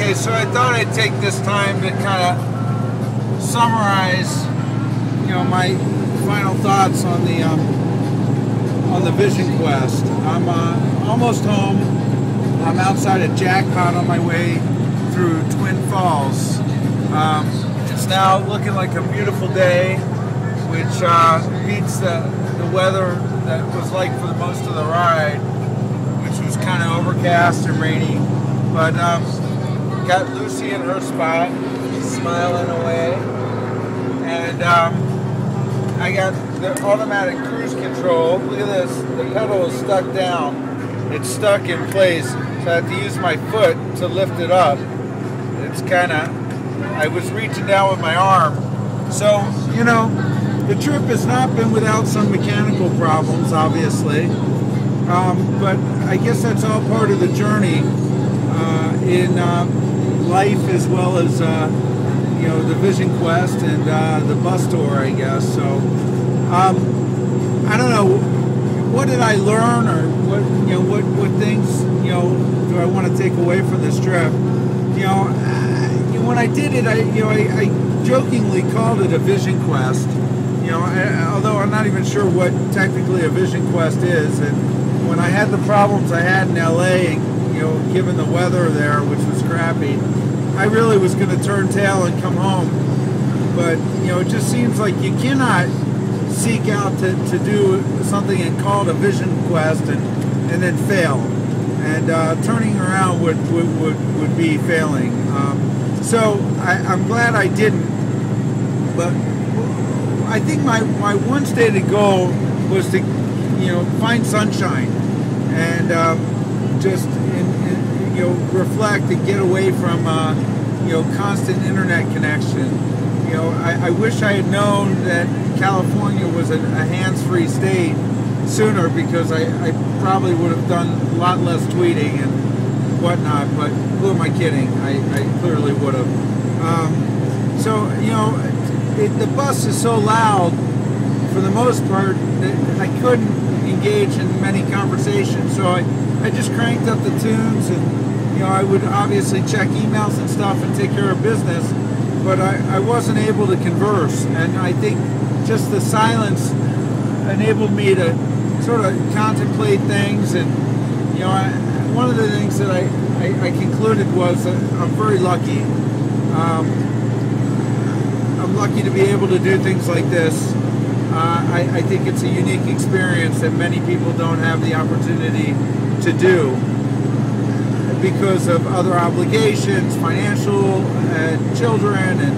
Okay, so I thought I'd take this time to kind of summarize, my final thoughts on the Vision Quest. I'm almost home. I'm outside of Jackpot on my way through Twin Falls. It's now looking like a beautiful day, which beats the weather that was like for most of the ride, which was kind of overcast and rainy. But got Lucy in her spot, smiling away, and I got the automatic cruise control. Look at this, the pedal is stuck down. It's stuck in place, so I have to use my foot to lift it up. It's kind of, I was reaching down with my arm. So, the trip has not been without some mechanical problems, obviously. But I guess that's all part of the journey in life, as well as the Vision Quest and the bus tour, I guess. So I don't know, what did I learn, or what things do I want to take away from this trip? When I did it, I jokingly called it a Vision Quest. Although I'm not even sure what technically a Vision Quest is. And when I had the problems I had in LA, given the weather there, which was crappy, I really was going to turn tail and come home. But, it just seems like you cannot seek out to do something and call it a Vision Quest and then fail. And turning around would be failing. So I'm glad I didn't. But I think my one stated goal was to, find sunshine and just reflect and get away from constant internet connection. I wish I had known that California was a hands-free state sooner, because I probably would have done a lot less tweeting and whatnot. But who am I kidding? I clearly would have. So the bus is so loud, for the most part, that I couldn't engage in many conversations. So I just cranked up the tunes, and I would obviously check emails and stuff and take care of business, but I wasn't able to converse. And I think just the silence enabled me to sort of contemplate things. And one of the things that I concluded was that I'm very lucky. I'm lucky to be able to do things like this. I think it's a unique experience that many people don't have the opportunity to do because of other obligations, financial, and children, and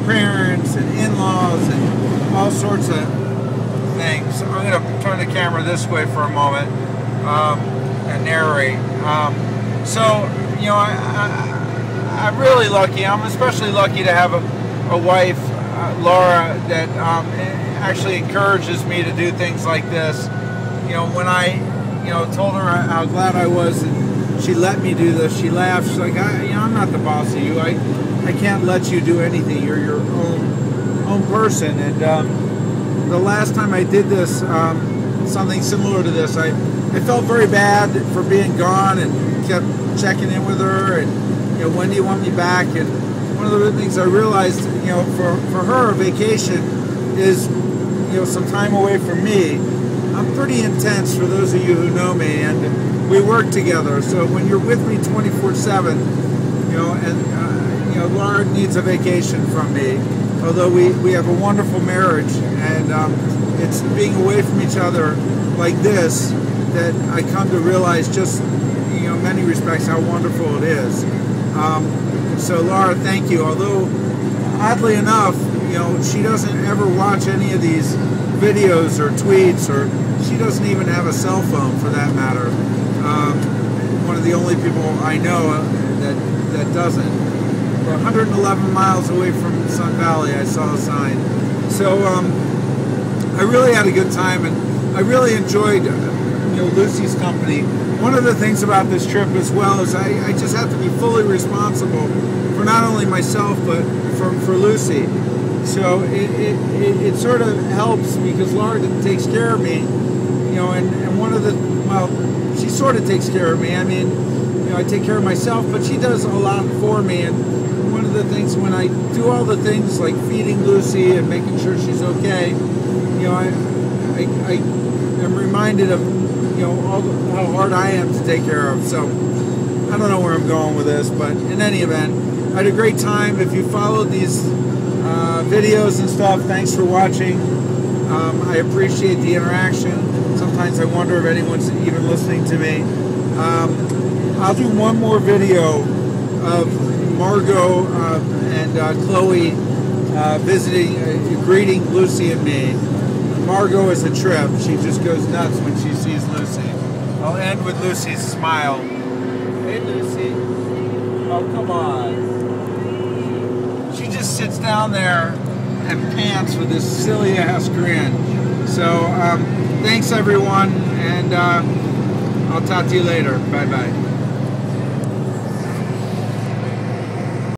parents and in-laws and all sorts of things. So I'm going to turn the camera this way for a moment and narrate. I'm really lucky. I'm especially lucky to have a wife, Laura, that actually encourages me to do things like this. When I told her how glad I was that she let me do this, she laughed. She's like, I'm not the boss of you. I can't let you do anything. You're your own person. And the last time I did this, something similar to this, I felt very bad for being gone, and kept checking in with her, and when do you want me back? And one of the things I realized, for her, a vacation is, some time away from me. I'm pretty intense, for those of you who know me, and we work together. So when you're with me 24/7, and Laura needs a vacation from me. Although we have a wonderful marriage, and it's being away from each other like this that I come to realize just, in many respects, how wonderful it is. So Laura, thank you. Although, oddly enough, she doesn't ever watch any of these videos or tweets, or she doesn't even have a cell phone, for that matter. One of the only people I know that doesn't. We're 111 miles away from Sun Valley. I saw a sign. So I really had a good time, and I really enjoyed Lucy's company. One of the things about this trip as well is I just have to be fully responsible for not only myself but for Lucy. So it sort of helps because Laura takes care of me, and one of the, well, she sort of takes care of me. I mean, I take care of myself, but she does a lot for me. And one of the things, when I do all the things like feeding Lucy and making sure she's okay, I am reminded of how hard I am to take care of. So I don't know where I'm going with this, but in any event, I had a great time. If you followed these videos and stuff, thanks for watching. I appreciate the interaction. Sometimes I wonder if anyone's even listening to me. I'll do one more video of Margot and Chloe greeting Lucy and me. Margot is a trip. She just goes nuts when she sees Lucy. I'll end with Lucy's smile. Hey, Lucy. Oh, come on. She just sits down there and pants with this silly ass grin. So, thanks everyone, and I'll talk to you later. Bye-bye.